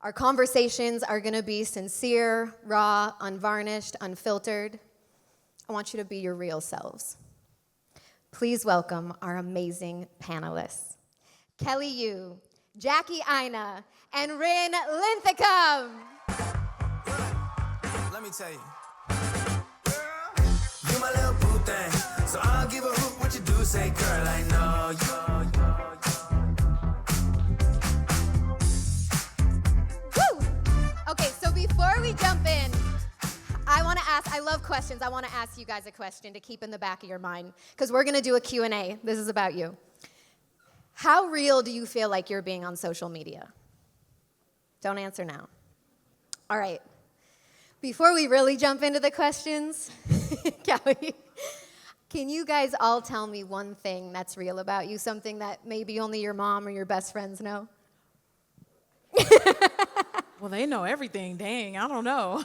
Our conversations are going to be sincere, raw, unvarnished, unfiltered. I want you to be your real selves. Please welcome our amazing panelists, Kelly Yu, Jackie Aina, and Rin Linthicum. Let me tell you. You my little boo thing, so I'll give a hoot what you do. Say, girl, I know you. Woo! Okay, so before we jump in, I love questions. I want to ask you guys a question to keep in the back of your mind, because we're going to do a Q&A. This is about you. How real do you feel like you're being on social media? Don't answer now. All right. Before we really jump into the questions, Kelly, can you guys all tell me one thing that's real about you, something that maybe only your mom or your best friends know? Well, they know everything. Dang, I don't know.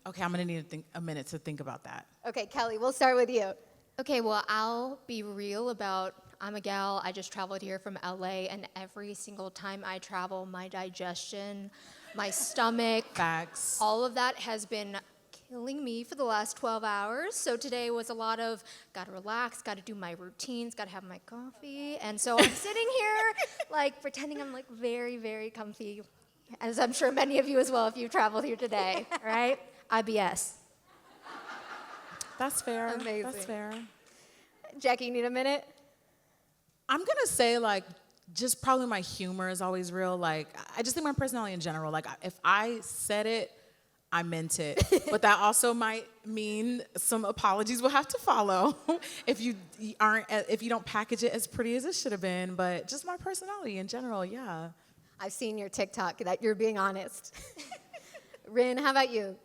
Okay, I'm gonna need a minute to think about that. Okay, Kelly, we'll start with you. Okay, well, I'll be real about, I'm a gal, I just traveled here from LA, and every single time I travel, my digestion, my stomach, Facts. all of that has been killing me for the last 12 hours. So today was a lot of, gotta relax, gotta do my routines, gotta have my coffee. And so I'm sitting here, like, pretending I'm, like, very, very comfy, as I'm sure many of you as well if you've traveled here today, right? IBS. That's fair. Amazing. That's fair. Jackie, you need a minute? I'm gonna say, like, just probably my humor is always real. Like, I just think my personality in general, like, if I said it, I meant it. But that also might mean some apologies will have to follow if you don't package it as pretty as it should have been. But just my personality in general, yeah. I've seen your TikTok that you're being honest. Rin, how about you?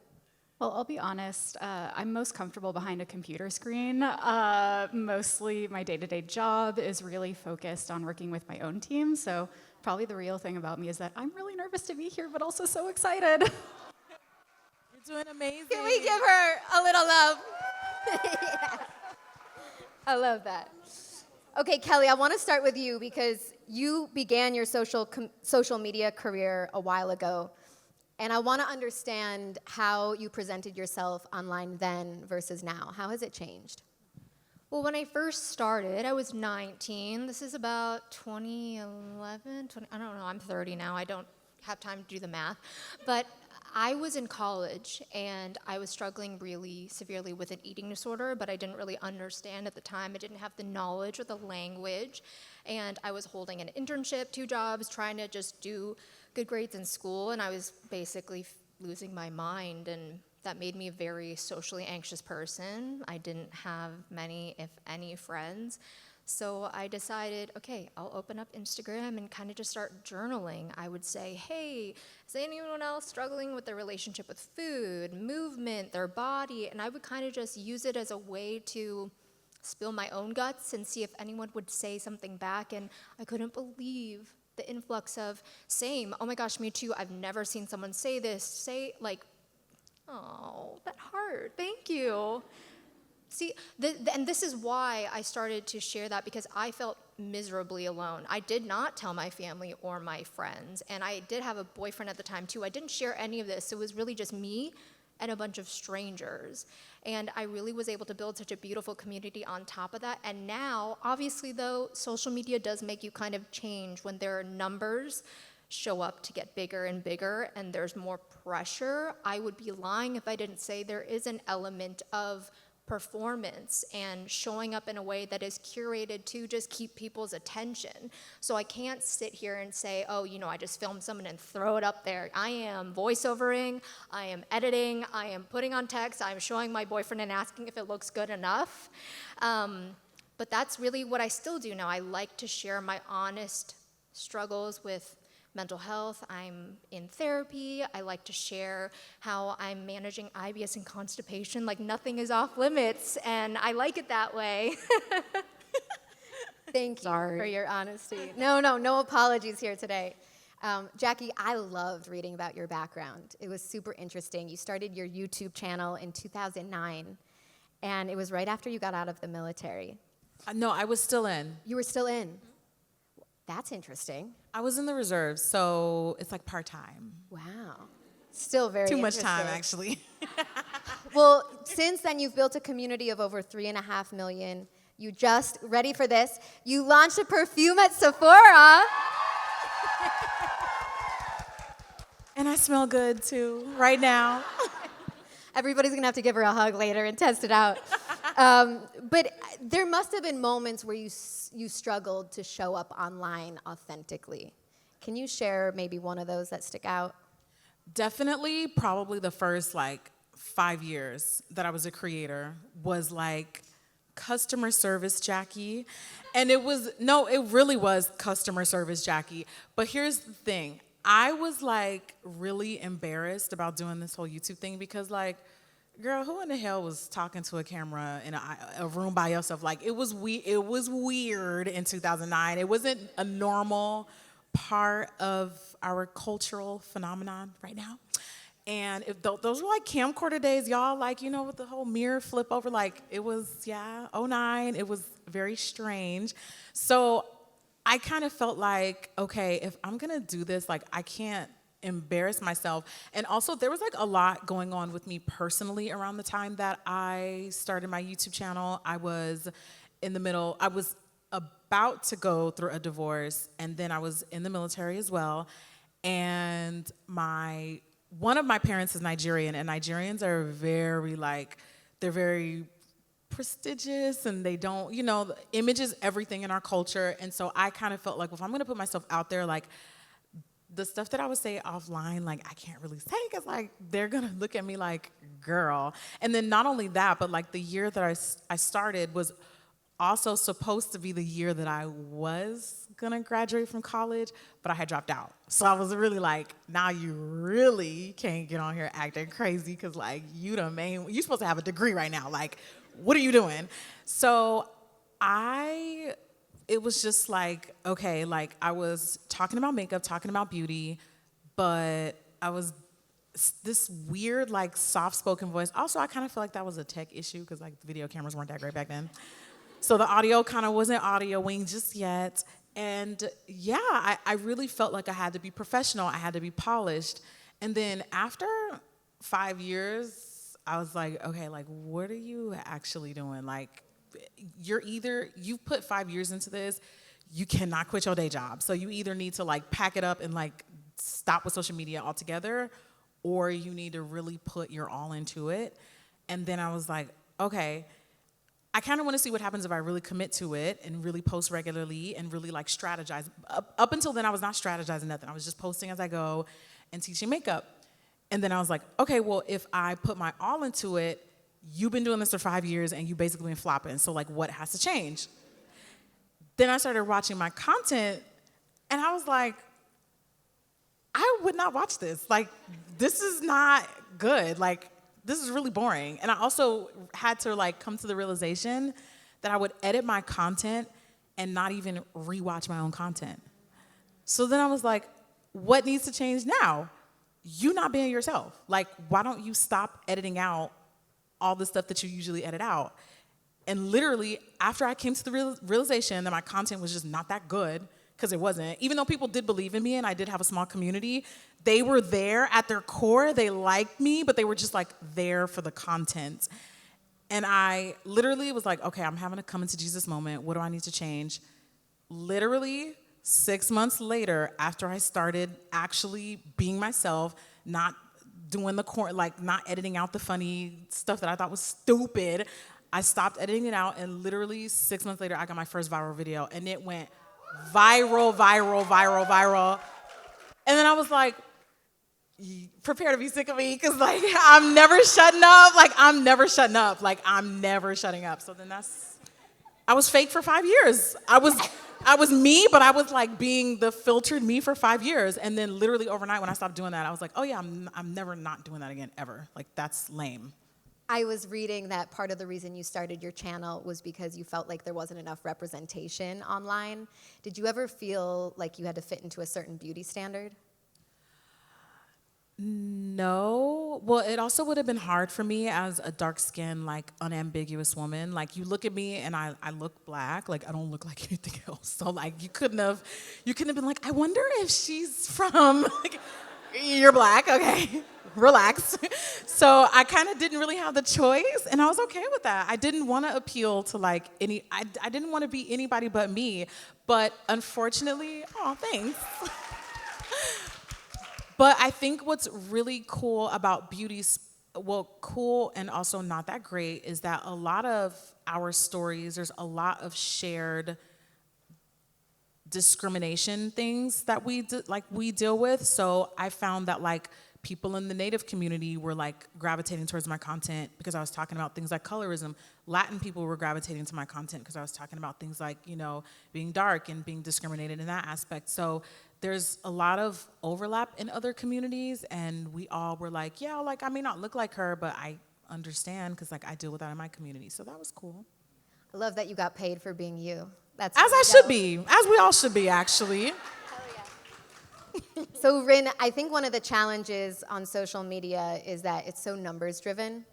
Well, I'll be honest, I'm most comfortable behind a computer screen. Mostly my day-to-day job is really focused on working with my own team, so probably the real thing about me is that I'm really nervous to be here, but also so excited. You're doing amazing. Can we give her a little love? Yeah. I love that. Okay, Kelly, I want to start with you because you began your social media career a while ago. And I want to understand how you presented yourself online then versus now. How has it changed? Well, when I first started, I was 19. This is about 2011, I don't know, I'm 30 now. I don't have time to do the math. But I was in college, and I was struggling really severely with an eating disorder, but I didn't really understand at the time. I didn't have the knowledge or the language. And I was holding an internship, 2 jobs, trying to just do good grades in school, and I was basically losing my mind, and that made me a very socially anxious person. I didn't have many, if any, friends. So I decided, okay, I'll open up Instagram and kind of just start journaling. I would say, hey, is anyone else struggling with their relationship with food, movement, their body? And I would kind of just use it as a way to spill my own guts and see if anyone would say something back. And I couldn't believe the influx of same, oh my gosh, me too, I've never seen someone say this, like, oh, that hurt, thank you. See, and this is why I started to share that, because I felt miserably alone. I did not tell my family or my friends, and I did have a boyfriend at the time too. I didn't share any of this. It was really just me and a bunch of strangers. And I really was able to build such a beautiful community on top of that. And now, obviously though, social media does make you kind of change when their numbers show up to get bigger and bigger and there's more pressure. I would be lying if I didn't say there is an element of performance and showing up in a way that is curated to just keep people's attention. So I can't sit here and say, oh, I just filmed someone and throw it up there. I am voiceovering, I am editing, I am putting on text, I'm showing my boyfriend and asking if it looks good enough. But that's really what I still do now. I like to share my honest struggles with mental health. I'm in therapy. I like to share how I'm managing IBS and constipation. Like, nothing is off limits, and I like it that way. Thank you for your honesty. No apologies here today. Jackie, I loved reading about your background. It was super interesting. You started your YouTube channel in 2009, and it was right after you got out of the military. No, I was still in. You were still in. That's interesting. I was in the reserves, so it's like part-time. Wow. Still very Too much time, interesting. actually. Well, since then, you've built a community of over 3.5 million. You just, ready for this, you launched a perfume at Sephora. And I smell good, too, right now. Everybody's gonna have to give her a hug later and test it out. But there must have been moments where you struggled to show up online authentically. Can you share maybe one of those that stick out? Definitely, probably the first, 5 years that I was a creator was, customer service Jackie. And it really was customer service Jackie. But here's the thing. I was, really embarrassed about doing this whole YouTube thing because, girl, who in the hell was talking to a camera in a room by yourself? It was weird in 2009. It wasn't a normal part of our cultural phenomenon right now. And if those were camcorder days, y'all, with the whole mirror flip over, it was, '09. It was very strange. So I kind of felt like, okay, if I'm gonna do this, I can't embarrass myself. And also there was a lot going on with me personally around the time that I started my YouTube channel. I was about to go through a divorce, and then I was in the military as well. And one of my parents is Nigerian, and Nigerians are they're very prestigious, and they don't, image is everything in our culture. And so I kind of felt like, if I'm gonna put myself out there, the stuff that I would say offline, I can't really say because, they're gonna look at me like, girl. And then not only that, but the year that I started was also supposed to be the year that I was gonna graduate from college, but I had dropped out. So I was really now you really can't get on here acting crazy because you're supposed to have a degree right now. What are you doing? So it was just okay, I was talking about makeup, talking about beauty, but I was this weird, soft-spoken voice. Also, I kind of feel like that was a tech issue because, the video cameras weren't that great back then. So the audio kind of wasn't audioing just yet. And yeah, I really felt like I had to be professional. I had to be polished. And then after 5 years, I was like, okay, what are you actually doing? You've put 5 years into this, you cannot quit your day job. So you either need to pack it up and stop with social media altogether, or you need to really put your all into it. And then I was like, okay, I kind of want to see what happens if I really commit to it and really post regularly and really strategize. Up until then, I was not strategizing nothing. I was just posting as I go and teaching makeup. And then I was like, okay, well, if I put my all into it, you've been doing this for 5 years and you basically been flopping. So what has to change? Then I started watching my content and I was like, I would not watch this. This is not good. This is really boring. And I also had to come to the realization that I would edit my content and not even rewatch my own content. So then I was like, what needs to change now? You not being yourself. Why don't you stop editing out all the stuff that you usually edit out? And literally, after I came to the realization that my content was just not that good, because it wasn't, even though people did believe in me and I did have a small community, they were there at their core, they liked me, but they were just there for the content. And I literally was like, okay, I'm having a come into Jesus moment. What do I need to change? Literally 6 months later, after I started actually being myself, not doing not editing out the funny stuff that I thought was stupid, I stopped editing it out, and literally 6 months later, I got my first viral video, and it went viral. And then I was like, prepare to be sick of me, because I'm never shutting up. I'm never shutting up. So then I was fake for 5 years. I was me, but I was being the filtered me for 5 years. And then literally overnight when I stopped doing that, I was like, oh yeah, I'm never not doing that again, ever. That's lame. I was reading that part of the reason you started your channel was because you felt like there wasn't enough representation online. Did you ever feel like you had to fit into a certain beauty standard? No. Well, it also would have been hard for me as a dark-skinned, like unambiguous woman. Like you look at me and I look black. Like I don't look like anything else. So like you couldn't have been like, I wonder if she's from like, you're black, okay. Relax. So I kind of didn't really have the choice, and I was okay with that. I didn't want to appeal to like I didn't want to be anybody but me. But unfortunately, oh, thanks. But I think what's really cool about cool and also not that great, is that a lot of our stories, there's a lot of shared discrimination things that we deal with. So I found that like people in the Native community were like gravitating towards my content because I was talking about things like colorism. Latin people were gravitating to my content because I was talking about things like, being dark and being discriminated in that aspect. So there's a lot of overlap in other communities, and we all were like, yeah, like I may not look like her, but I understand because like I deal with that in my community. So that was cool. I love that you got paid for being you. That's As really I should dope. be, as we all should be, actually. So, Rin, I think one of the challenges on social media is that it's so numbers driven.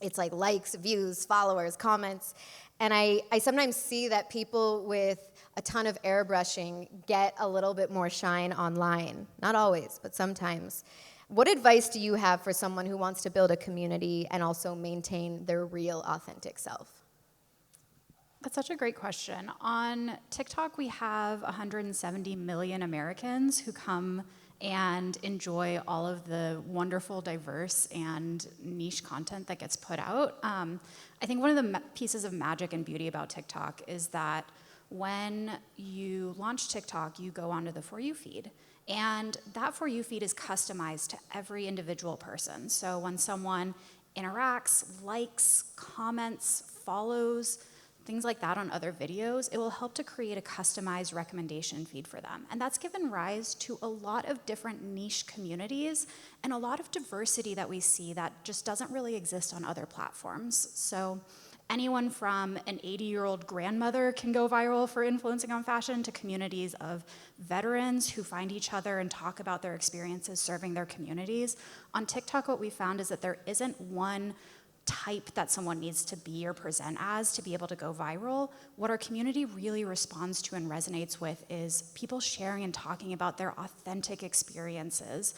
It's like likes, views, followers, comments. And I sometimes see that people with a ton of airbrushing get a little bit more shine online. Not always, but sometimes. What advice do you have for someone who wants to build a community and also maintain their real, authentic self? That's such a great question. On TikTok, we have 170 million Americans who come and enjoy all of the wonderful, diverse, and niche content that gets put out. I think one of the pieces of magic and beauty about TikTok is that when you launch TikTok, you go onto the For You feed. And that For You feed is customized to every individual person. So when someone interacts, likes, comments, follows, things like that on other videos, it will help to create a customized recommendation feed for them. And that's given rise to a lot of different niche communities and a lot of diversity that we see that just doesn't really exist on other platforms. So anyone from an 80-year-old grandmother can go viral for influencing on fashion to communities of veterans who find each other and talk about their experiences serving their communities. On TikTok, what we found is that there isn't one type that someone needs to be or present as to be able to go viral. What our community really responds to and resonates with is people sharing and talking about their authentic experiences,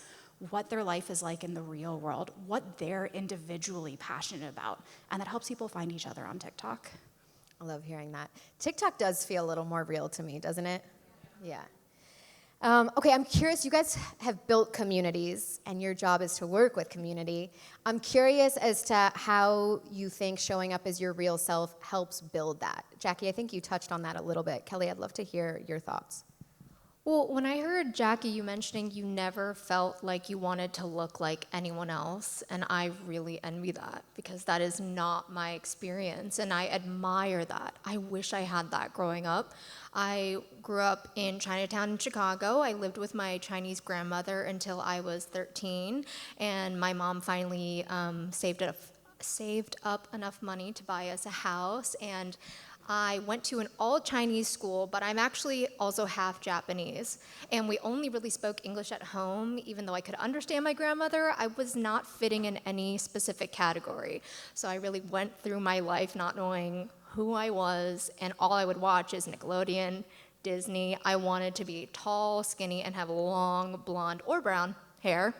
what their life is like in the real world, what they're individually passionate about, and that helps people find each other on TikTok. I love hearing that. TikTok does feel a little more real to me, doesn't it? Yeah. Okay, I'm curious, you guys have built communities, and your job is to work with community. I'm curious as to how you think showing up as your real self helps build that. Jackie, I think you touched on that a little bit. Kelly, I'd love to hear your thoughts. Well, when I heard Jackie, you mentioning you never felt like you wanted to look like anyone else, and I really envy that because that is not my experience, and I admire that. I wish I had that growing up. I grew up in Chinatown in Chicago. I lived with my Chinese grandmother until I was 13, and my mom finally saved up enough money to buy us a house, and I went to an all-Chinese school, but I'm actually also half Japanese. And we only really spoke English at home. Even though I could understand my grandmother, I was not fitting in any specific category. So I really went through my life not knowing who I was, and all I would watch is Nickelodeon, Disney. I wanted to be tall, skinny, and have long blonde or brown hair.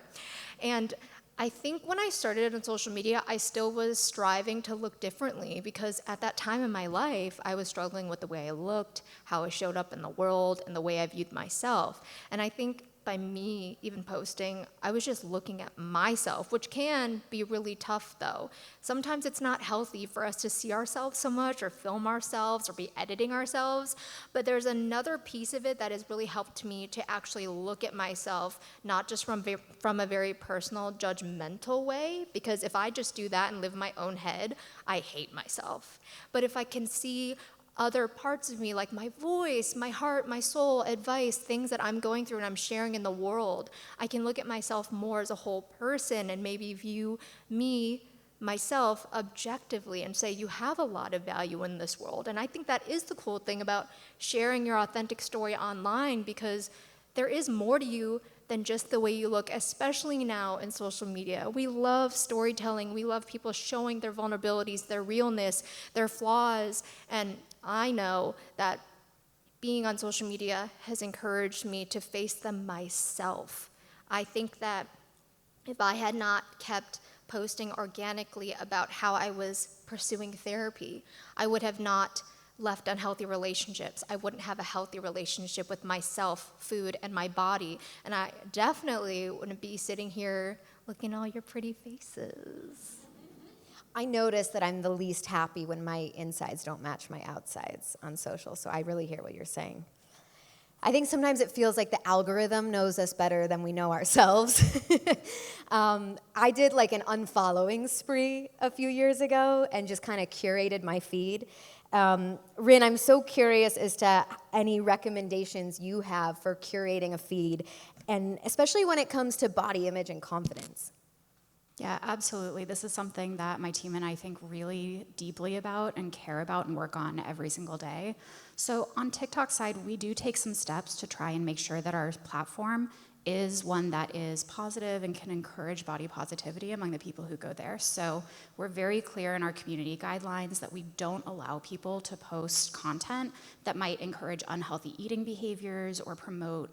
And I think when I started on social media, I still was striving to look differently because at that time in my life, I was struggling with the way I looked, how I showed up in the world, and the way I viewed myself. And I think by me even posting, I was just looking at myself, which can be really tough though. Sometimes it's not healthy for us to see ourselves so much or film ourselves or be editing ourselves, but there's another piece of it that has really helped me to actually look at myself, not just from a very personal, judgmental way, because if I just do that and live in my own head, I hate myself. But if I can see other parts of me, like my voice, my heart, my soul, advice, things that I'm going through and I'm sharing in the world, I can look at myself more as a whole person and maybe view me, myself, objectively and say, you have a lot of value in this world. And I think that is the cool thing about sharing your authentic story online, because there is more to you than just the way you look, especially now in social media. We love storytelling. We love people showing their vulnerabilities, their realness, their flaws. And I know that being on social media has encouraged me to face them myself. I think that if I had not kept posting organically about how I was pursuing therapy, I would have not left unhealthy relationships. I wouldn't have a healthy relationship with myself, food, and my body. And I definitely wouldn't be sitting here looking at all your pretty faces. I notice that I'm the least happy when my insides don't match my outsides on social, so I really hear what you're saying. I think sometimes it feels like the algorithm knows us better than we know ourselves. I did like an unfollowing spree a few years ago and just kind of curated my feed. Rin, I'm so curious as to any recommendations you have for curating a feed, and especially when it comes to body image and confidence. Yeah, absolutely. This is something that my team and I think really deeply about and care about and work on every single day. So on TikTok side, we do take some steps to try and make sure that our platform is one that is positive and can encourage body positivity among the people who go there. So we're very clear in our community guidelines that we don't allow people to post content that might encourage unhealthy eating behaviors or promote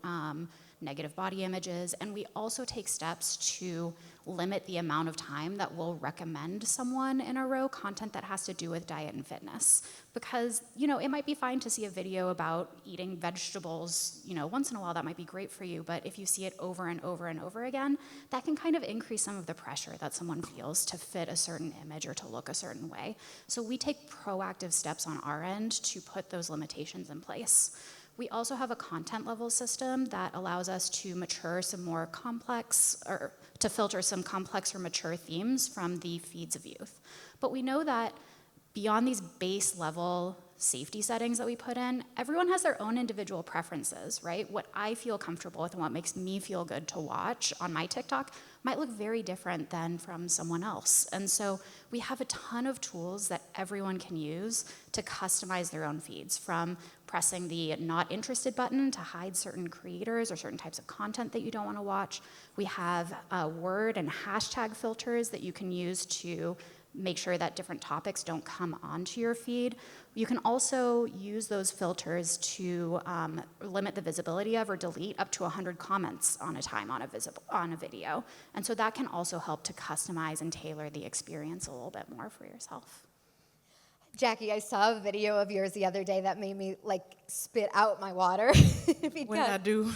negative body images. And we also take steps to limit the amount of time that we'll recommend someone in a row content that has to do with diet and fitness. Because, it might be fine to see a video about eating vegetables, once in a while that might be great for you, but if you see it over and over and over again, that can kind of increase some of the pressure that someone feels to fit a certain image or to look a certain way. So we take proactive steps on our end to put those limitations in place. We also have a content level system that allows us to mature some more complex, or to filter some complex or mature themes from the feeds of youth. But we know that beyond these base level safety settings that we put in, everyone has their own individual preferences, right? What I feel comfortable with and what makes me feel good to watch on my TikTok might look very different than from someone else. And so we have a ton of tools that everyone can use to customize their own feeds, from pressing the not interested button to hide certain creators or certain types of content that you don't want to watch. We have word and hashtag filters that you can use to make sure that different topics don't come onto your feed. You can also use those filters to limit the visibility of or delete up to 100 comments on a time on a video. And so that can also help to customize and tailor the experience a little bit more for yourself. Jackie, I saw a video of yours the other day that made me spit out my water. What did I do?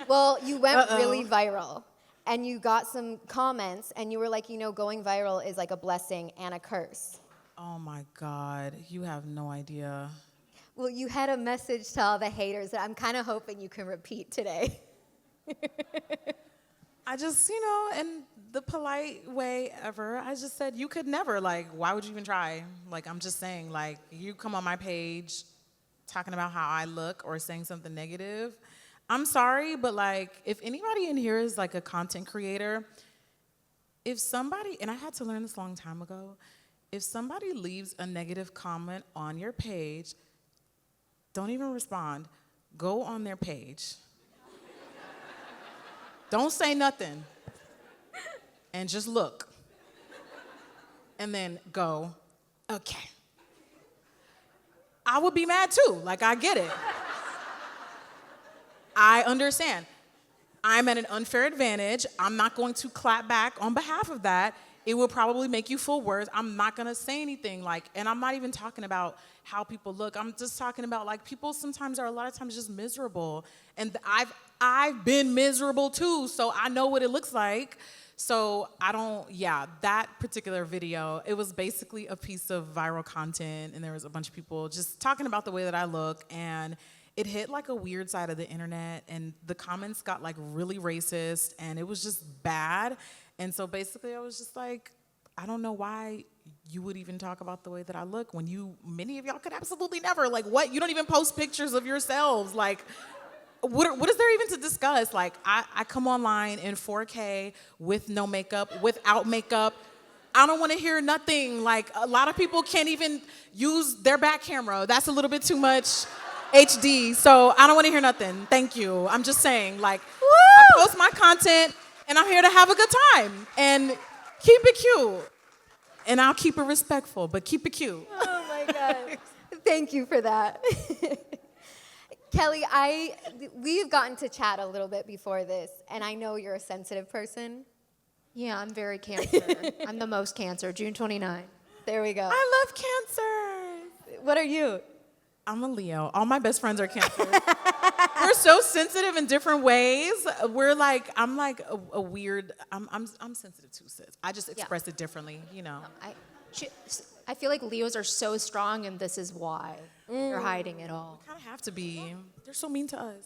Well, you went really viral. And you got some comments, and you were like, going viral is like a blessing and a curse. Oh my God, you have no idea. Well, you had a message to all the haters that I'm kind of hoping you can repeat today. I just, in the polite way ever, I just said, you could never, why would you even try? I'm just saying, you come on my page talking about how I look or saying something negative, I'm sorry, but if anybody in here is a content creator, if somebody, and I had to learn this a long time ago, if somebody leaves a negative comment on your page, don't even respond. Go on their page. Don't say nothing. And just look. And then go, okay. I would be mad too, I get it. I understand. I'm at an unfair advantage. I'm not going to clap back on behalf of that. It will probably make you feel worse. I'm not going to say anything and I'm not even talking about how people look. I'm just talking about people sometimes are a lot of times just miserable. And I've been miserable too, so I know what it looks like. So that particular video, it was basically a piece of viral content, and there was a bunch of people just talking about the way that I look, and it hit a weird side of the internet, and the comments got really racist, and it was just bad. And so basically I was just I don't know why you would even talk about the way that I look when many of y'all could absolutely never. What? You don't even post pictures of yourselves. What is there even to discuss? I come online in 4K with no makeup, without makeup. I don't want to hear nothing. A lot of people can't even use their back camera. That's a little bit too much HD, so I don't want to hear nothing. Thank you. I'm just saying, I post my content, and I'm here to have a good time and keep it cute. And I'll keep it respectful, but keep it cute. Oh my God. Thank you for that. Kelly, we've gotten to chat a little bit before this, and I know you're a sensitive person. Yeah, I'm very Cancer. I'm the most Cancer, June 29. There we go. I love Cancer. What are you? I'm a Leo. All my best friends are Cancer. We're so sensitive in different ways. I'm like a weird. I'm sensitive too, sis. I just express it differently, you know. I feel like Leos are so strong, and this is why. They're hiding it all. Kind of have to be. They're so mean to us.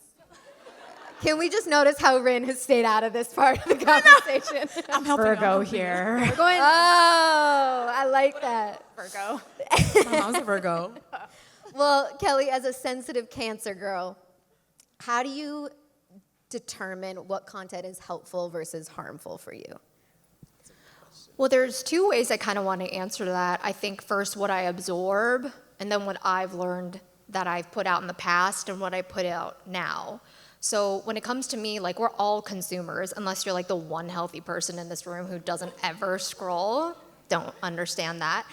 Can we just notice how Rin has stayed out of this part of the conversation? I'm helping. Virgo here. We're going. Oh, I like that. Virgo. My mom's a Virgo. Well, Kelly, as a sensitive Cancer girl, how do you determine what content is helpful versus harmful for you? Well, there's two ways I kind of want to answer that. I think first what I absorb, and then what I've learned that I've put out in the past and what I put out now. So when it comes to me, like, we're all consumers, unless you're like the one healthy person in this room who doesn't ever scroll. Don't understand that.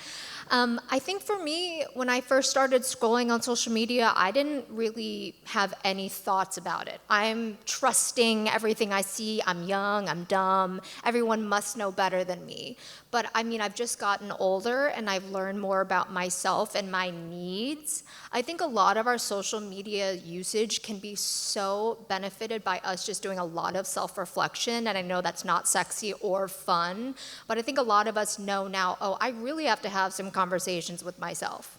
I think for me, when I first started scrolling on social media, I didn't really have any thoughts about it. I'm trusting everything I see. I'm young, I'm dumb. Everyone must know better than me. But I mean, I've just gotten older and I've learned more about myself and my needs. I think a lot of our social media usage can be so benefited by us just doing a lot of self-reflection. And I know that's not sexy or fun, but I think a lot of us know now, oh, I really have to have some conversations with myself.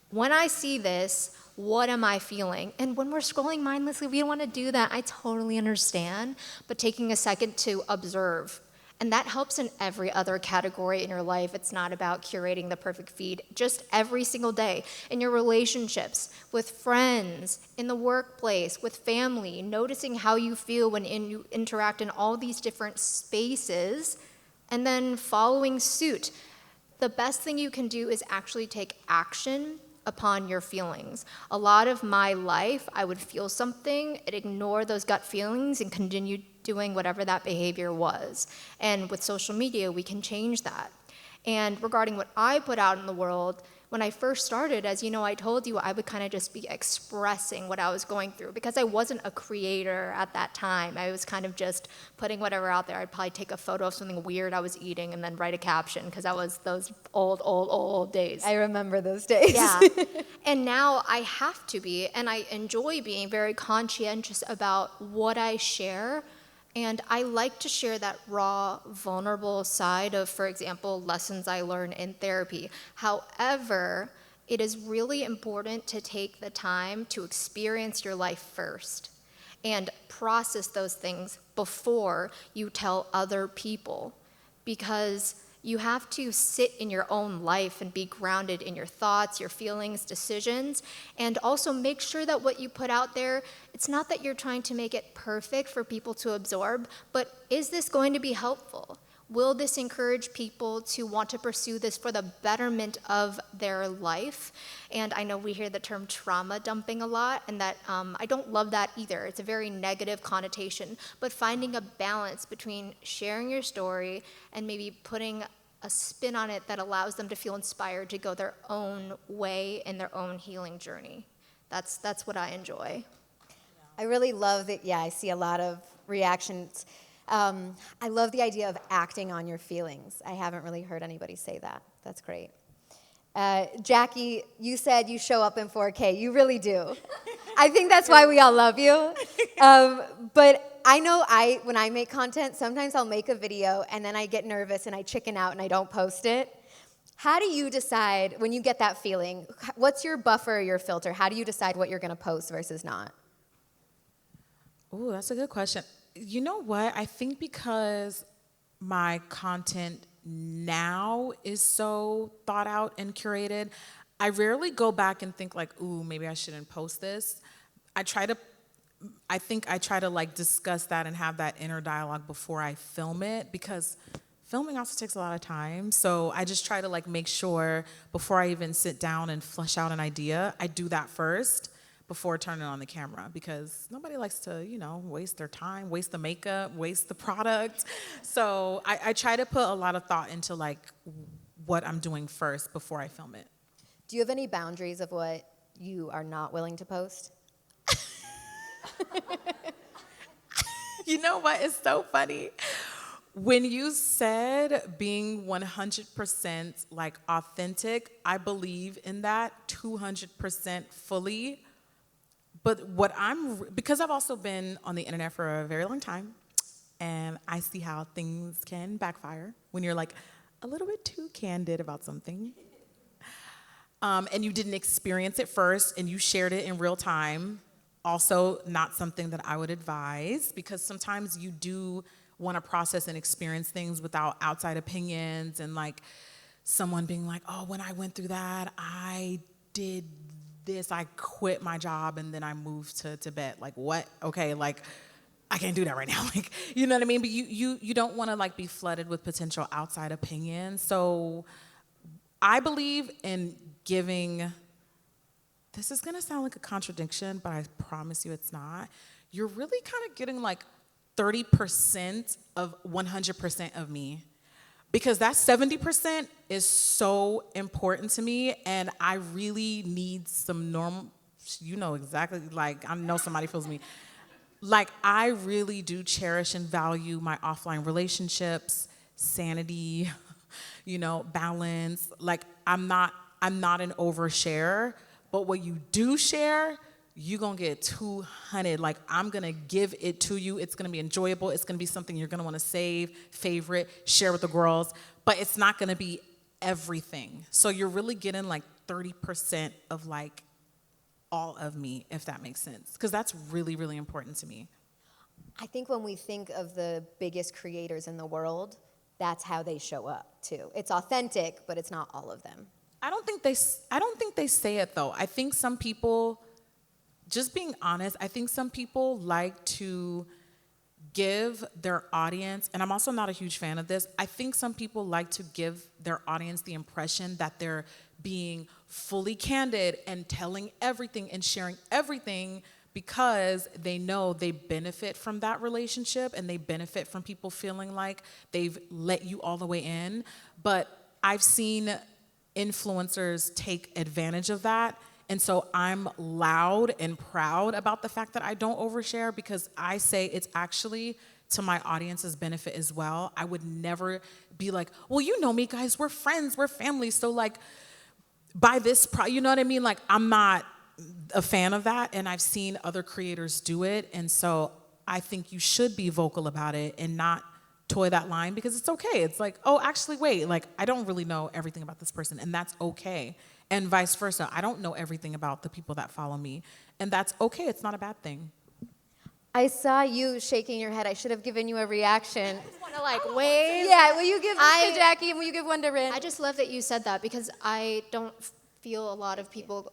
When I see this, what am I feeling? And when we're scrolling mindlessly, we don't want to do that. I totally understand, but taking a second to observe. And that helps in every other category in your life. It's not about curating the perfect feed. Just every single day, in your relationships, with friends, in the workplace, with family, noticing how you feel when you interact in all these different spaces, and then following suit. The best thing you can do is actually take action upon your feelings. A lot of my life, I would feel something and ignore those gut feelings and continue doing whatever that behavior was. And with social media, we can change that. And regarding what I put out in the world, when I first started, as you know, I told you I would kind of just be expressing what I was going through because I wasn't a creator at that time. I was kind of just putting whatever out there. I'd probably take a photo of something weird I was eating and then write a caption because that was those old days. I remember those days. Yeah. And now I have to be, and I enjoy being very conscientious about what I share. And I like to share that raw, vulnerable side of, for example, lessons I learned in therapy. However, it is really important to take the time to experience your life first and process those things before you tell other people. Because you have to sit in your own life and be grounded in your thoughts, your feelings, decisions, and also make sure that what you put out there, it's not that you're trying to make it perfect for people to absorb, but is this going to be helpful? Will this encourage people to want to pursue this for the betterment of their life? And I know we hear the term trauma dumping a lot, and that I don't love that either. It's a very negative connotation, but finding a balance between sharing your story and maybe putting a spin on it that allows them to feel inspired to go their own way in their own healing journey. That's what I enjoy. I really love that. Yeah, I see a lot of reactions. I love the idea of acting on your feelings. I haven't really heard anybody say that. That's great. Jackie, you said you show up in 4K. You really do. I think that's why we all love you. But I know when I make content, sometimes I'll make a video and then I get nervous and I chicken out and I don't post it. How do you decide when you get that feeling? What's your buffer or your filter? How do you decide what you're going to post versus not? Ooh, that's a good question. You know what? I think because my content now is so thought out and curated, I rarely go back and think like, ooh, maybe I shouldn't post this. I try to like discuss that and have that inner dialogue before I film it, because filming also takes a lot of time. So I just try to like make sure before I even sit down and flesh out an idea, I do that first. before turning on the camera because nobody likes to, waste their time, waste the makeup, waste the product. So I try to put a lot of thought into like what I'm doing first before I film it. Do you have any boundaries of what you are not willing to post? You know what? It's so funny. When you said being 100% like authentic, I believe in that 200% fully. But because I've also been on the internet for a very long time, and I see how things can backfire when you're like a little bit too candid about something. And you didn't experience it first, and you shared it in real time. Also, not something that I would advise, because sometimes you do want to process and experience things without outside opinions and like someone being like, oh, when I went through that, I did this, I quit my job and then I moved to Tibet. Like, what? Okay, like, I can't do that right now. Like, you know what I mean? But you don't want to like be flooded with potential outside opinions. So I believe in giving, this is gonna sound like a contradiction, but I promise you it's not. You're really kind of getting like 30% of 100% of me. Because that 70% is so important to me, and I really need some normal, you know exactly, like, I know somebody feels me. Like, I really do cherish and value my offline relationships, sanity, balance. Like, I'm not an oversharer, but what you do share, you're gonna get 200. Like, I'm gonna give it to you. It's gonna be enjoyable. It's gonna be something you're gonna wanna save, favorite, share with the girls, but it's not gonna be everything. So you're really getting like 30% of like all of me, if that makes sense. Because that's really, really important to me. I think when we think of the biggest creators in the world, that's how they show up too. It's authentic, but it's not all of them. I don't think they say it though. I think some people, just being honest, I think some people like to give their audience, and I'm also not a huge fan of this, I think some people like to give their audience the impression that they're being fully candid and telling everything and sharing everything because they know they benefit from that relationship and they benefit from people feeling like they've let you all the way in. But I've seen influencers take advantage of that. And so I'm loud and proud about the fact that I don't overshare, because I say it's actually to my audience's benefit as well. I would never be like, well, you know me, guys, we're friends, we're family, so like, buy this, you know what I mean? Like, I'm not a fan of that, and I've seen other creators do it, and so I think you should be vocal about it and not toy that line, because it's okay. It's like, oh, actually, wait, like, I don't really know everything about this person, and that's okay. And vice versa. I don't know everything about the people that follow me, and that's okay. It's not a bad thing. I saw you shaking your head. I should have given you a reaction. I just want to like wave. Yeah, will you give one to Jackie and will you give one to Rin? I just love that you said that, because I don't feel a lot of people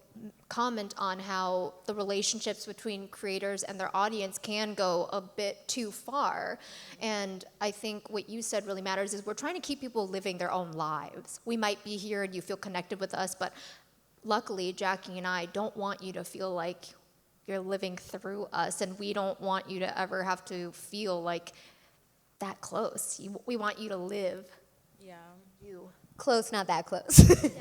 comment on how the relationships between creators and their audience can go a bit too far. And I think what you said really matters is we're trying to keep people living their own lives. We might be here and you feel connected with us, but luckily Jackie and I don't want you to feel like you're living through us, and we don't want you to ever have to feel like that close. We want you to live. Yeah. You. Close, not that close.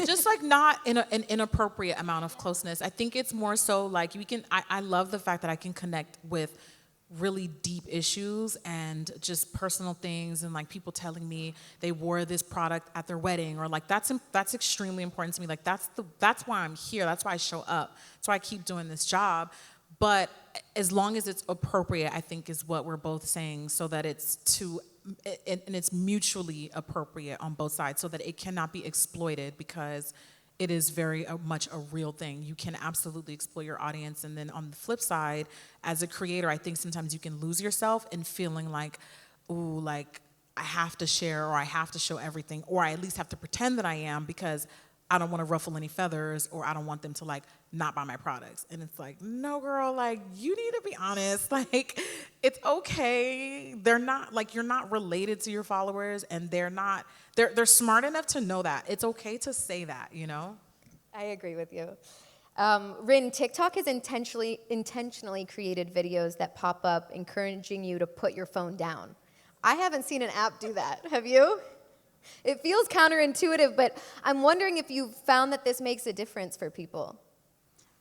Just like not in an inappropriate amount of closeness. I think it's more so like I love the fact that I can connect with really deep issues and just personal things, and like people telling me they wore this product at their wedding, or like that's extremely important to me. Like that's why I'm here. That's why I show up. That's why I keep doing this job. But as long as it's appropriate, I think is what we're both saying, so that and it's mutually appropriate on both sides, so that it cannot be exploited, because it is very much a real thing. You can absolutely exploit your audience. And then on the flip side, as a creator, I think sometimes you can lose yourself in feeling like, ooh, like I have to share, or I have to show everything, or I at least have to pretend that I am, because I don't want to ruffle any feathers, or I don't want them to like not buy my products. And it's like, no, girl, like you need to be honest. Like, it's okay. They're not, like, you're not related to your followers, and they're smart enough to know that. It's okay to say that, you know? I agree with you. Rin, TikTok has intentionally created videos that pop up encouraging you to put your phone down. I haven't seen an app do that. Have you? It feels counterintuitive, but I'm wondering if you've found that this makes a difference for people.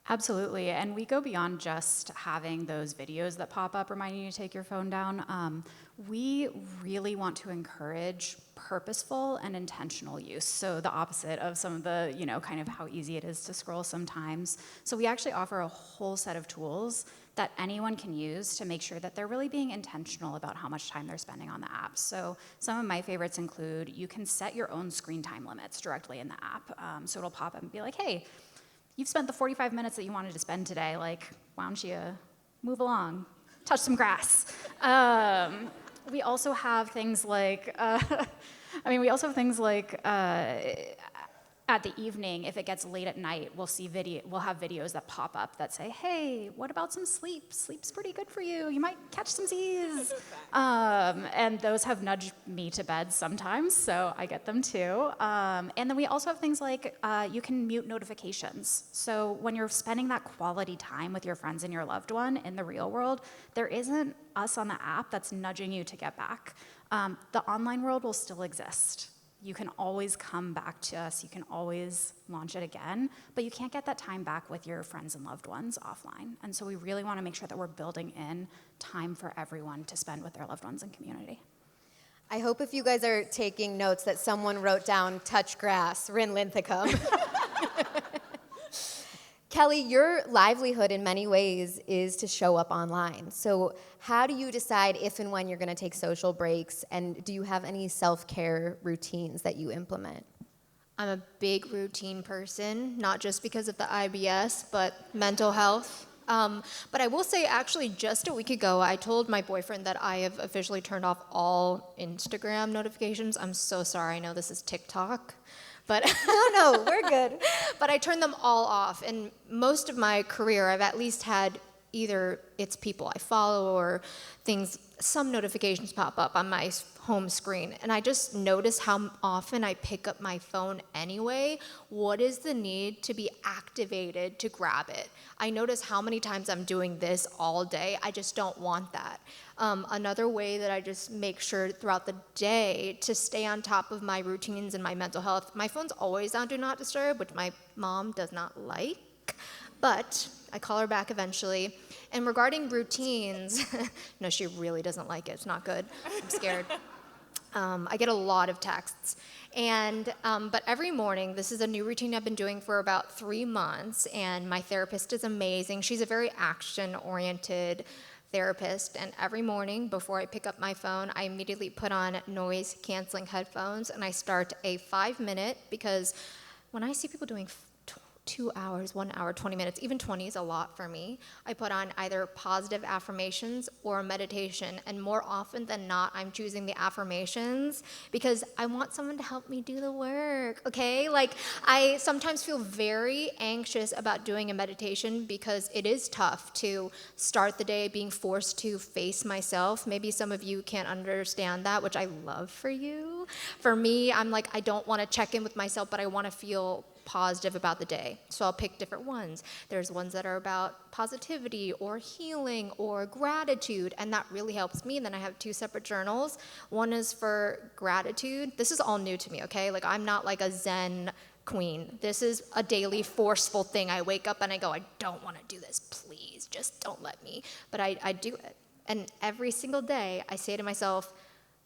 Absolutely, and we go beyond just having those videos that pop up reminding you to take your phone down. We really want to encourage purposeful and intentional use. So the opposite of some of the, kind of how easy it is to scroll sometimes. So we actually offer a whole set of tools that anyone can use to make sure that they're really being intentional about how much time they're spending on the apps. So some of my favorites include you can set your own screen time limits directly in the app. So it'll pop up and be like, hey, you've spent the 45 minutes that you wanted to spend today. Like, why don't you move along, touch some grass? We also have things like, at the evening, if it gets late at night, we'll have videos that pop up that say, hey, what about some sleep? Sleep's pretty good for you. You might catch some Z's. And those have nudged me to bed sometimes, so I get them too. And then we also have things like you can mute notifications. So when you're spending that quality time with your friends and your loved one in the real world, there isn't us on the app that's nudging you to get back. The online world will still exist. You can always come back to us, you can always launch it again, but you can't get that time back with your friends and loved ones offline. And so we really want to make sure that we're building in time for everyone to spend with their loved ones and community. I hope if you guys are taking notes that someone wrote down touch grass, Rin Linthicum. Kelly, your livelihood in many ways is to show up online. So how do you decide if and when you're going to take social breaks, and do you have any self-care routines that you implement? I'm a big routine person, not just because of the IBS, but mental health. But I will say, actually, just a week ago, I told my boyfriend that I have officially turned off all Instagram notifications. I'm so sorry. I know this is TikTok. But No, we're good. But I turned them all off. And most of my career, I've at least had either it's people I follow or some notifications pop up on my home screen. And I just notice how often I pick up my phone anyway. What is the need to be activated to grab it? I notice how many times I'm doing this all day. I just don't want that. Another way that I just make sure throughout the day to stay on top of my routines and my mental health, my phone's always on Do Not Disturb, which my mom does not like, but I call her back eventually. And regarding routines, no, she really doesn't like it. It's not good. I'm scared. I get a lot of texts. But every morning, this is a new routine I've been doing for about 3 months, and my therapist is amazing. She's a very action-oriented therapist, and every morning before I pick up my phone, I immediately put on noise-canceling headphones, and I start a 5-minute, because when I see people doing 2 hours, 1 hour, 20 minutes, even 20 is a lot for me. I put on either positive affirmations or meditation, and more often than not, I'm choosing the affirmations because I want someone to help me do the work, okay? Like, I sometimes feel very anxious about doing a meditation because it is tough to start the day being forced to face myself. Maybe some of you can't understand that, which I love for you. For me, I'm like, I don't want to check in with myself, but I want to feel positive about the day. So I'll pick different ones. There's ones that are about positivity or healing or gratitude, and that really helps me. And then I have 2 separate journals. One is for gratitude. This is all new to me, okay? Like, I'm not like a Zen queen. This is a daily forceful thing. I wake up and I go, I don't want to do this. Please, just don't let me. But I do it. And every single day I say to myself,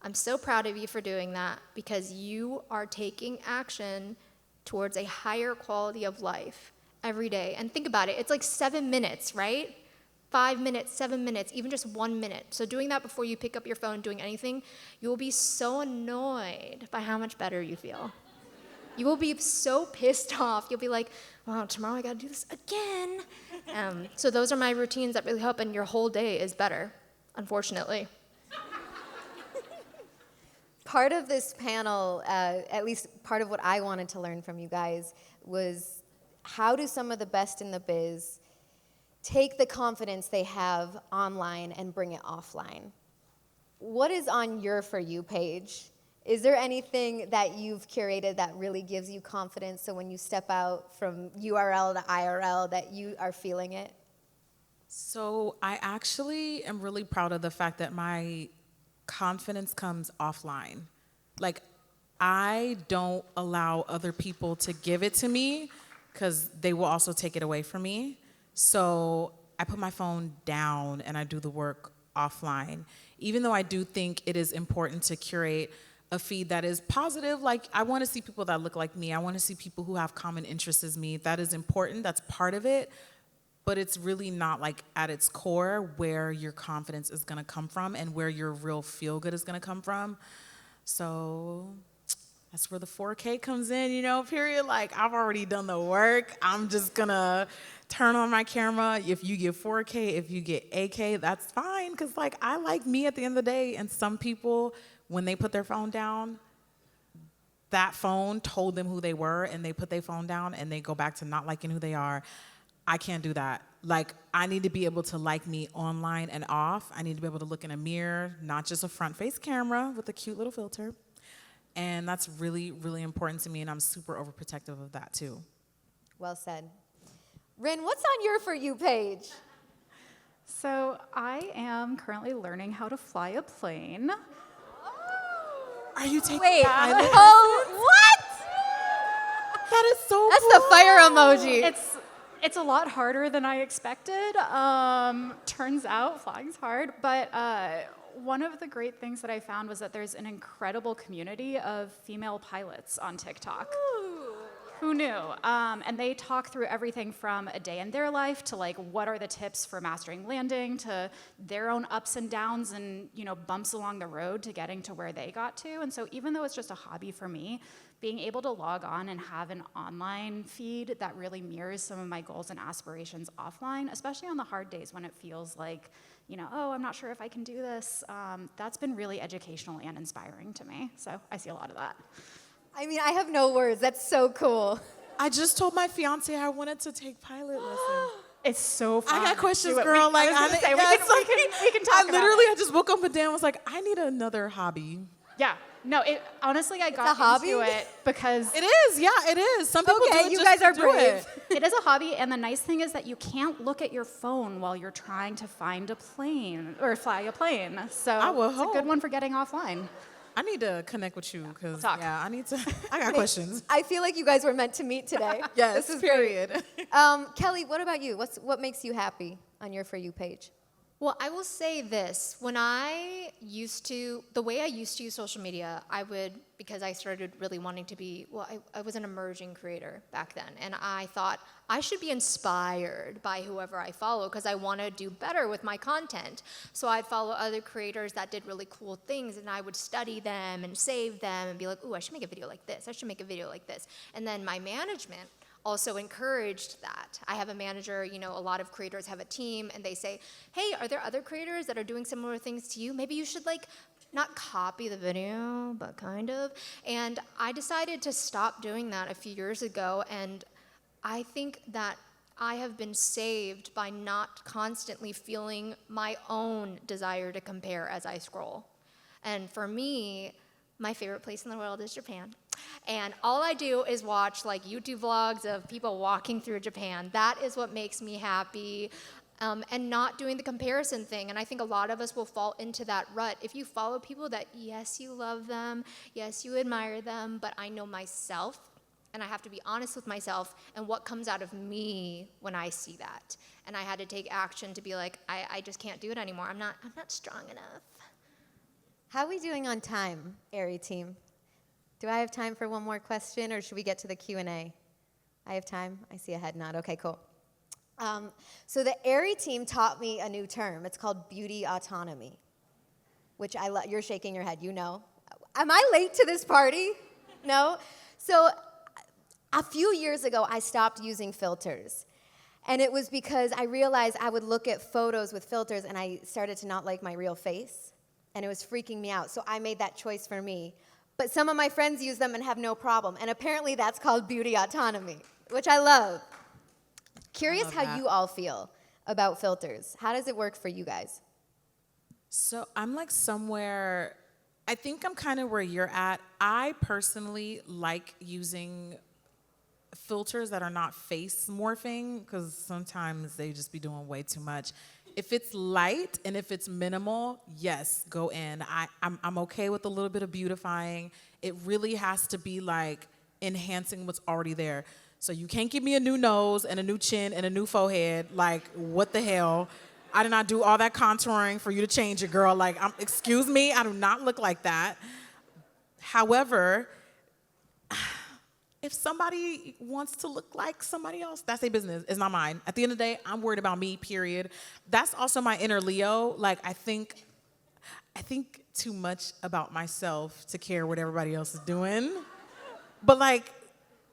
I'm so proud of you for doing that because you are taking action towards a higher quality of life every day. And think about it, it's like 7 minutes, right? 5 minutes, 7 minutes, even just 1 minute. So doing that before you pick up your phone, doing anything, you will be so annoyed by how much better you feel. You will be so pissed off. You'll be like, wow, tomorrow I gotta do this again. So those are my routines that really help, and your whole day is better, unfortunately. Part of this panel, at least part of what I wanted to learn from you guys, was how do some of the best in the biz take the confidence they have online and bring it offline? What is on your For You page? Is there anything that you've curated that really gives you confidence so when you step out from URL to IRL that you are feeling it? So I actually am really proud of the fact that my confidence comes offline. Like, I don't allow other people to give it to me because they will also take it away from me. So I put my phone down and I do the work offline. Even though I do think it is important to curate a feed that is positive, like I want to see people that look like me. I want to see people who have common interests as me. That is important. That's part of it. But it's really not like at its core where your confidence is going to come from and where your real feel good is going to come from. So that's where the 4K comes in, you know, period. Like, I've already done the work. I'm just going to turn on my camera. If you get 4K, if you get 8K, that's fine. Because, like, I like me at the end of the day. And some people, when they put their phone down, that phone told them who they were, and they put their phone down, and they go back to not liking who they are. I can't do that. Like, I need to be able to like me online and off. I need to be able to look in a mirror, not just a front-face camera with a cute little filter. And that's really, really important to me, and I'm super overprotective of that, too. Well said. Rin, what's on your For You page? So I am currently learning how to fly a plane. Are you taking Wait, pilot? oh, what? That is so That's cool. the fire emoji. It's a lot harder than I expected. Turns out flying's hard, but one of the great things that I found was that there's an incredible community of female pilots on TikTok. Who knew? And they talk through everything from a day in their life to like what are the tips for mastering landing to their own ups and downs and bumps along the road to getting to where they got to. And so even though it's just a hobby for me, being able to log on and have an online feed that really mirrors some of my goals and aspirations offline, especially on the hard days when it feels like, oh, I'm not sure if I can do this, that's been really educational and inspiring to me. So I see a lot of that. I mean, I have no words. That's so cool. I just told my fiance I wanted to take pilot lessons. It's so fun. I got questions, Do it. girl. We can talk literally, about I just woke up and Dan was like, I need another hobby. Yeah. No, honestly, I got a hobby? into it because It is, yeah, it is. Some people do it you just guys to are do brave. it. it is a hobby, and the nice thing is that you can't look at your phone while you're trying to find a plane or fly a plane. So I will it's a hope. good one for getting offline. I need to connect with you because Talk. I need to. I got questions. I feel like you guys were meant to meet today. Yes, This is period. Kelly, what about you? What makes you happy on your For You page? Well, I will say this. The way I used to use social media, because I started really wanting to be, I was an emerging creator back then. And I thought I should be inspired by whoever I follow because I want to do better with my content. So I'd follow other creators that did really cool things and I would study them and save them and be like, ooh, I should make a video like this. I should make a video like this. And then my management also encouraged that. I have a manager, a lot of creators have a team and they say, hey, are there other creators that are doing similar things to you? Maybe you should not copy the video, but kind of. And I decided to stop doing that a few years ago, and I think that I have been saved by not constantly feeling my own desire to compare as I scroll. And for me, my favorite place in the world is Japan. And all I do is watch YouTube vlogs of people walking through Japan. That is what makes me happy. And not doing the comparison thing. And I think a lot of us will fall into that rut. If you follow people that, yes, you love them, yes, you admire them, but I know myself, and I have to be honest with myself and what comes out of me when I see that. And I had to take action to be like, I just can't do it anymore. I'm not strong enough. How are we doing on time, Aerie team? Do I have time for one more question, or should we get to the Q&A? I have time. I see a head nod. Okay, cool. So the Aerie team taught me a new term. It's called beauty autonomy, which I love. You're shaking your head. You know. Am I late to this party? No? So a few years ago, I stopped using filters. And it was because I realized I would look at photos with filters, and I started to not like my real face. And it was freaking me out. So I made that choice for me. But some of my friends use them and have no problem. And apparently that's called beauty autonomy, which I love. Curious how you all feel about filters. How does it work for you guys? So I'm somewhere I think I'm kind of where you're at. I personally like using filters that are not face morphing because sometimes they just be doing way too much. If it's light and if it's minimal, yes, go in. I'm okay with a little bit of beautifying. It really has to be like enhancing what's already there. So you can't give me a new nose and a new chin and a new forehead. Like, what the hell? I did not do all that contouring for you to change it, girl. Like, excuse me, I do not look like that. However, if somebody wants to look like somebody else, that's their business. It's not mine. At the end of the day, I'm worried about me, period. That's also my inner Leo. Like, I think too much about myself to care what everybody else is doing. But, like,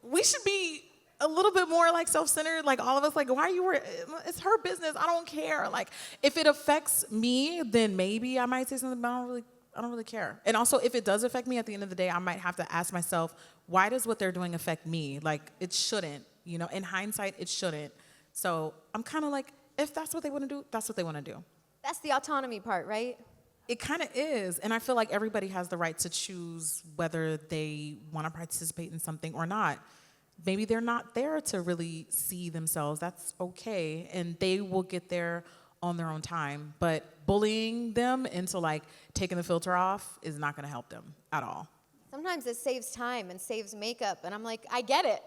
we should be a little bit more, like, self-centered. Like, all of us, like, why are you worried? It's her business. I don't care. Like, if it affects me, then maybe I might say something, but I don't really care. And also, if it does affect me, at the end of the day, I might have to ask myself, why does what they're doing affect me? Like, it shouldn't, you know? In hindsight, it shouldn't. So I'm kind of like, if that's what they want to do, that's what they want to do. That's the autonomy part, right? It kind of is. And I feel like everybody has the right to choose whether they want to participate in something or not. Maybe they're not there to really see themselves. That's okay. And they will get there on their own time. But bullying them into like taking the filter off is not going to help them at all. Sometimes it saves time and saves makeup, and I'm like, I get it.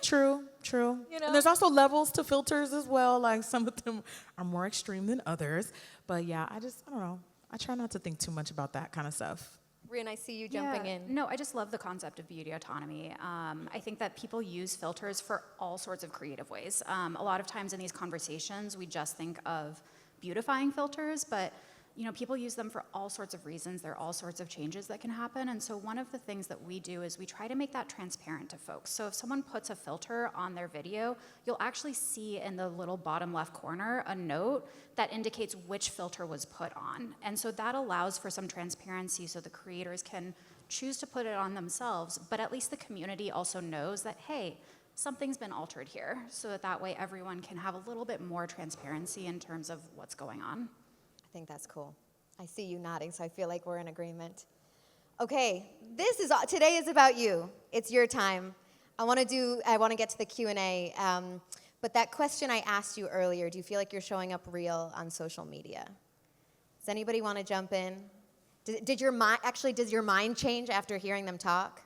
True. You know? And there's also levels to filters as well. Like, some of them are more extreme than others. But yeah, I don't know. I try not to think too much about that kind of stuff. Rin, I see you jumping in. No, I just love the concept of beauty autonomy. I think that people use filters for all sorts of creative ways. A lot of times in these conversations, we just think of beautifying filters, but you know, people use them for all sorts of reasons. There are all sorts of changes that can happen. And so one of the things that we do is we try to make that transparent to folks. So if someone puts a filter on their video, you'll actually see in the little bottom left corner a note that indicates which filter was put on. And so that allows for some transparency so the creators can choose to put it on themselves, but at least the community also knows that, hey, something's been altered here, so that way everyone can have a little bit more transparency in terms of what's going on. I think that's cool. I see you nodding, so I feel like we're in agreement. Okay, today is about you. It's your time. I want to get to the Q&A, but that question I asked you earlier, do you feel like you're showing up real on social media? Does anybody want to jump in? Does your mind change after hearing them talk?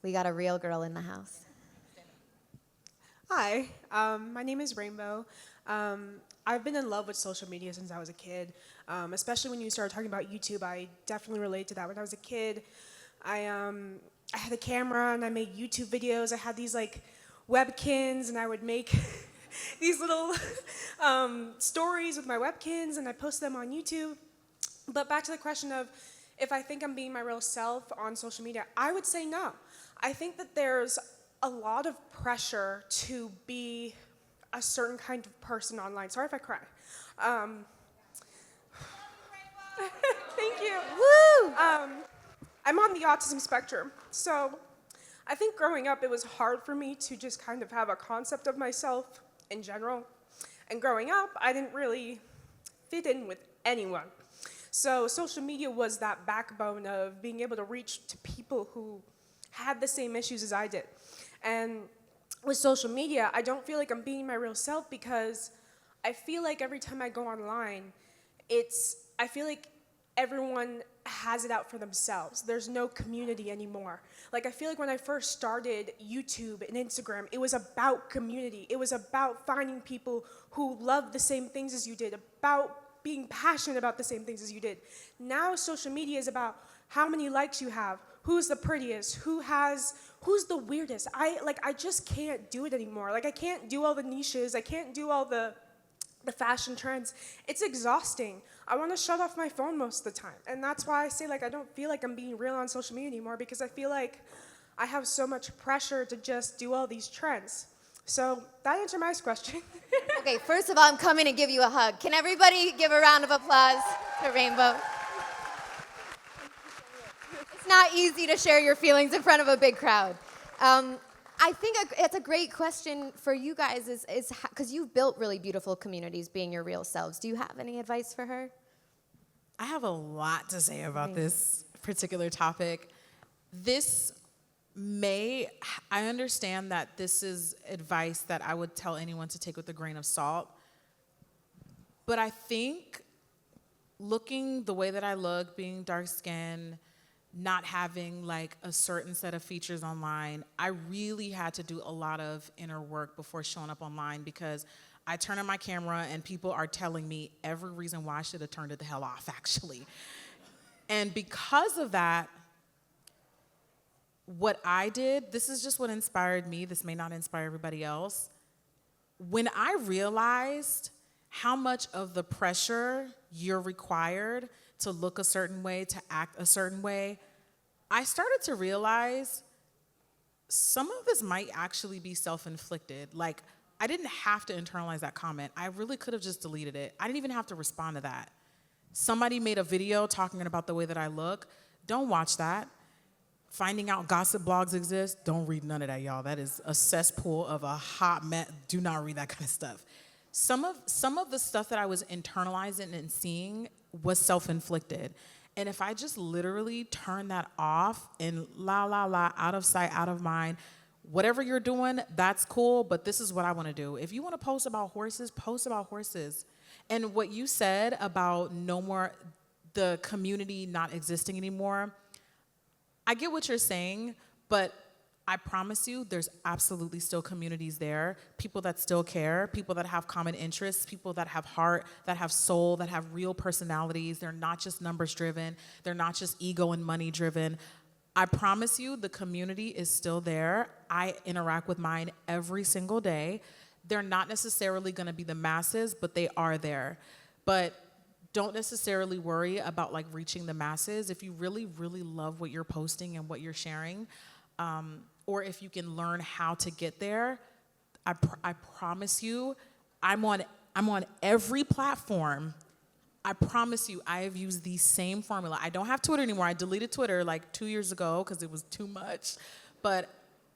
We got a real girl in the house. Hi, my name is Rainbow. I've been in love with social media since I was a kid, especially when you started talking about YouTube. I definitely relate to that. When I was a kid, I had a camera and I made YouTube videos. I had these like webkins and I would make these little stories with my webkins and I post them on YouTube. But back to the question of if I think I'm being my real self on social media, I would say no. I think that there's a lot of pressure to be a certain kind of person online. Sorry if I cry. Thank you. Woo! I'm on the autism spectrum, so I think growing up it was hard for me to just kind of have a concept of myself in general. And growing up, I didn't really fit in with anyone. So social media was that backbone of being able to reach to people who had the same issues as I did. And with social media, I don't feel like I'm being my real self because I feel like every time I go online, I feel like everyone has it out for themselves. There's no community anymore. Like, I feel like when I first started YouTube and Instagram, it was about community. It was about finding people who loved the same things as you did, about being passionate about the same things as you did. Now social media is about how many likes you have, who's the prettiest, who's the weirdest. I just can't do it anymore. Like, I can't do all the niches, I can't do all the fashion trends. It's exhausting. I want to shut off my phone most of the time. And that's why I say, like, I don't feel like I'm being real on social media anymore because I feel like I have so much pressure to just do all these trends. So that answered my question. Okay, first of all, I'm coming to give you a hug. Can everybody give a round of applause to Rainbow? It's not easy to share your feelings in front of a big crowd. I I think it's a great question for you guys is because you've built really beautiful communities being your real selves. Do you have any advice for her? I have a lot to say about this particular topic. I understand that this is advice that I would tell anyone to take with a grain of salt. But I think looking the way that I look, being dark skinned, not having like a certain set of features online, I really had to do a lot of inner work before showing up online because I turn on my camera and people are telling me every reason why I should have turned it the hell off, actually. And because of that, what I did, this is just what inspired me, this may not inspire everybody else. When I realized how much of the pressure you're required to look a certain way, to act a certain way, I started to realize some of this might actually be self-inflicted. Like, I didn't have to internalize that comment. I really could have just deleted it. I didn't even have to respond to that. Somebody made a video talking about the way that I look. Don't watch that. Finding out gossip blogs exist, don't read none of that, y'all. That is a cesspool of a hot mess. Do not read that kind of stuff. Some of the stuff that I was internalizing and seeing was self-inflicted. And if I just literally turn that off and out of sight, out of mind, whatever you're doing, that's cool, but this is what I want to do. If you want to post about horses, post about horses. And what you said about no more, the community not existing anymore, I get what you're saying, but I promise you there's absolutely still communities there, people that still care, people that have common interests, people that have heart, that have soul, that have real personalities. They're not just numbers driven. They're not just ego and money driven. I promise you the community is still there. I interact with mine every single day. They're not necessarily going to be the masses, but they are there. But don't necessarily worry about like reaching the masses. If you really, really love what you're posting and what you're sharing, or if you can learn how to get there, I promise you, I'm on every platform. I promise you, I have used the same formula. I don't have Twitter anymore. I deleted Twitter like 2 years ago because it was too much. But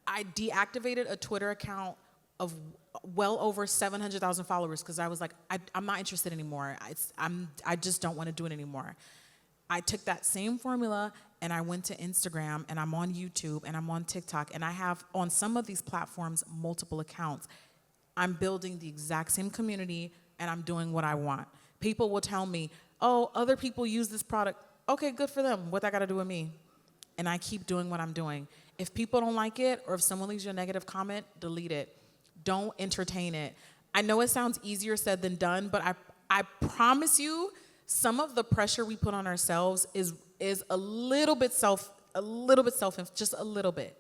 I deactivated a Twitter account of well over 700,000 followers because I was like, I'm not interested anymore. I just don't want to do it anymore. I took that same formula and I went to Instagram and I'm on YouTube and I'm on TikTok and I have on some of these platforms multiple accounts. I'm building the exact same community and I'm doing what I want. People will tell me, oh, other people use this product. Okay, good for them. What that got to do with me? And I keep doing what I'm doing. If people don't like it or if someone leaves you a negative comment, delete it. Don't entertain it. I know it sounds easier said than done, but I promise you, some of the pressure we put on ourselves is a little bit just a little bit.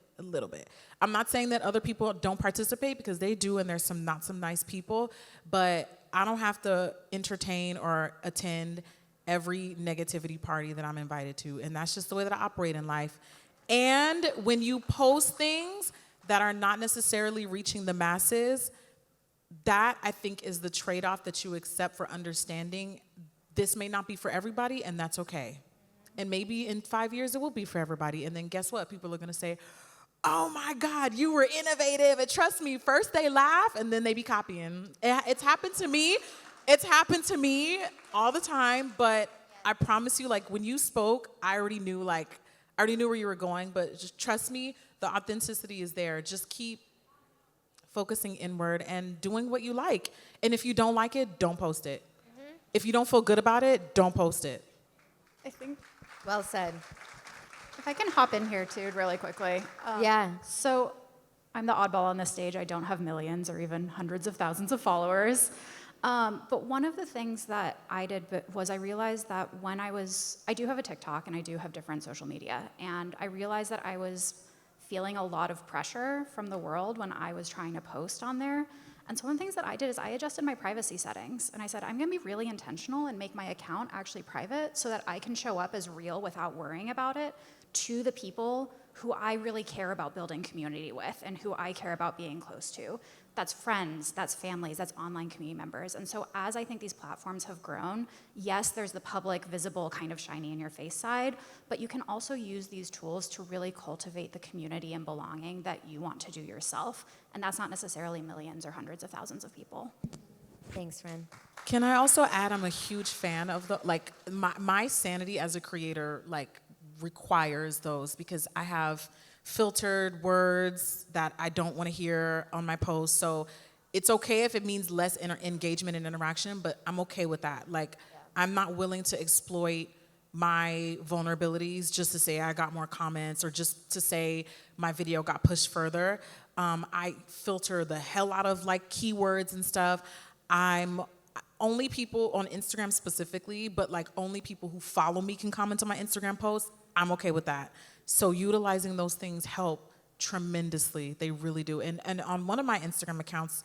I'm not saying that other people don't participate because they do, and there's some nice people, but I don't have to entertain or attend every negativity party that I'm invited to, and that's just the way that I operate in life. And when you post things that are not necessarily reaching the masses, that I think is the trade-off that you accept for understanding this may not be for everybody, and that's okay. And maybe in 5 years it will be for everybody. And then guess what? People are gonna say, oh my God, you were innovative. And trust me, first they laugh and then they be copying. It's happened to me. It's happened to me all the time, but I promise you, like when you spoke, I already knew where you were going, but just trust me, the authenticity is there. Just keep focusing inward and doing what you like. And if you don't like it, don't post it. Mm-hmm. If you don't feel good about it, don't post it. I think, Well said. if I can hop in here too really quickly. Yeah. So I'm the oddball on this stage. I don't have millions or even hundreds of thousands of followers. But one of the things that I did was I realized that when I do have a TikTok and I do have different social media, and I realized that I was feeling a lot of pressure from the world when I was trying to post on there. And so one of the things that I did is I adjusted my privacy settings, and I said, I'm gonna be really intentional and make my account actually private so that I can show up as real without worrying about it to the people who I really care about building community with and who I care about being close to. That's friends, that's families, that's online community members. And so as I think these platforms have grown, yes, there's the public, visible, kind of shiny in your face side, but you can also use these tools to really cultivate the community and belonging that you want to do yourself. And that's not necessarily millions or hundreds of thousands of people. Thanks, Ren. Can I also add, I'm a huge fan of my sanity as a creator, requires those, because I have filtered words that I don't want to hear on my posts. So it's okay if it means less engagement and interaction, but I'm okay with that. I'm not willing to exploit my vulnerabilities just to say I got more comments or just to say my video got pushed further. I filter the hell out of keywords and stuff. I'm only people on Instagram specifically, but only people who follow me can comment on my Instagram posts. I'm okay with that. So utilizing those things help tremendously. They really do. And on one of my Instagram accounts,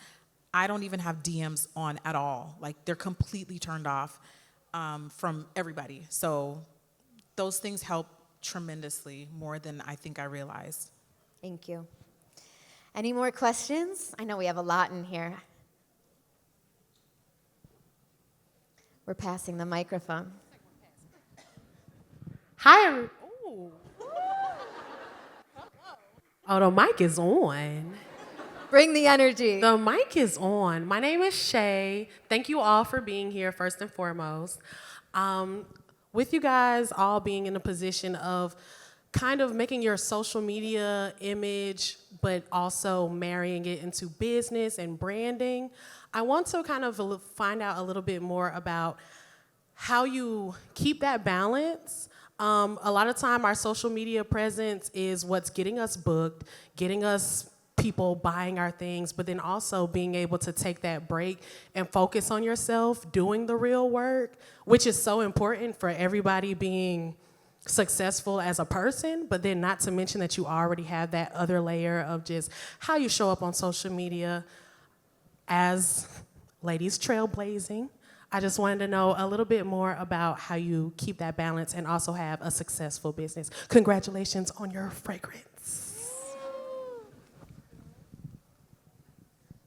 I don't even have DMs on at all. They're completely turned off from everybody. So those things help tremendously, more than I think I realized. Thank you. Any more questions? I know we have a lot in here. We're passing the microphone. Hi. Oh, the mic is on. Bring the energy. The mic is on. My name is Shay. Thank you all for being here, first and foremost. With you guys all being in a position of kind of making your social media image, but also marrying it into business and branding, I want to kind of find out a little bit more about how you keep that balance. A lot of time our social media presence is what's getting us booked, getting us people buying our things, but then also being able to take that break and focus on yourself, doing the real work, which is so important for everybody being successful as a person, but then not to mention that you already have that other layer of just how you show up on social media as ladies trailblazing. I just wanted to know a little bit more about how you keep that balance and also have a successful business. Congratulations on your fragrance.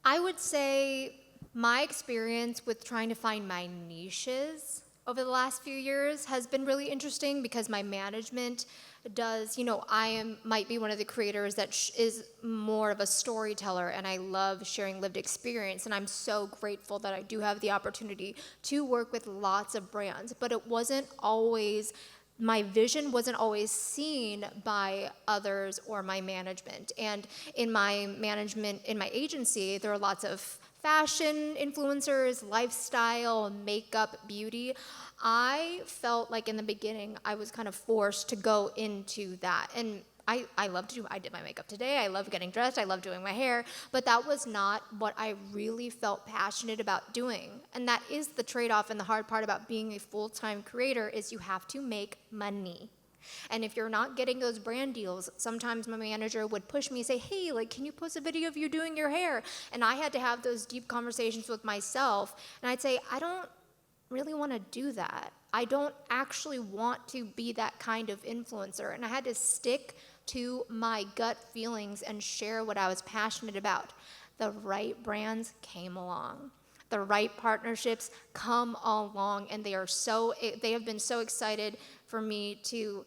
I would say my experience with trying to find my niches over the last few years has been really interesting because my management does, might be one of the creators that is more of a storyteller, and I love sharing lived experience, and I'm so grateful that I do have the opportunity to work with lots of brands, but it wasn't always, my vision wasn't always seen by others or my management. And in my management, in my agency, there are lots of fashion influencers, lifestyle, makeup, beauty. I felt like in the beginning I was kind of forced to go into that. And I love to do, I did my makeup today, I love getting dressed, I love doing my hair, but that was not what I really felt passionate about doing. And that is the trade-off and the hard part about being a full-time creator is you have to make money. And if you're not getting those brand deals, sometimes my manager would push me and say, hey, can you post a video of you doing your hair? And I had to have those deep conversations with myself. And I'd say, I don't really want to do that. I don't actually want to be that kind of influencer. And I had to stick to my gut feelings and share what I was passionate about. The right brands came along. The right partnerships come along, and they have been so excited for me to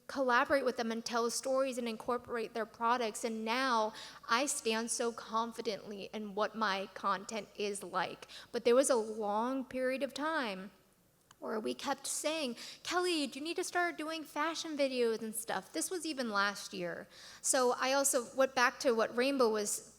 collaborate with them and tell stories and incorporate their products. And now I stand so confidently in what my content is like. But there was a long period of time where we kept saying, Kelly, do you need to start doing fashion videos and stuff? This was even last year. So I also went back to what Rainbow was,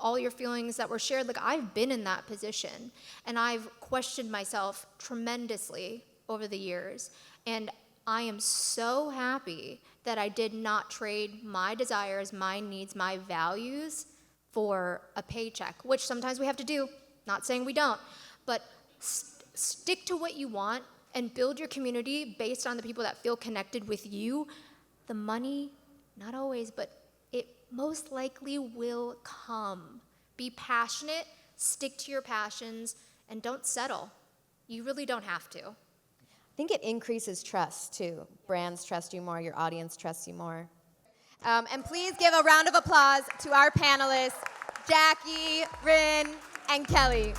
all your feelings that were shared. I've been in that position, and I've questioned myself tremendously over the years. And I am so happy that I did not trade my desires, my needs, my values for a paycheck, which sometimes we have to do. Not saying we don't, but stick to what you want and build your community based on the people that feel connected with you. The money, not always, but it most likely will come. Be passionate, stick to your passions, and don't settle. You really don't have to. think it increases trust too. Brands trust you more, your audience trusts you more. And please give a round of applause to our panelists, Jackie, Rin, and Kelly.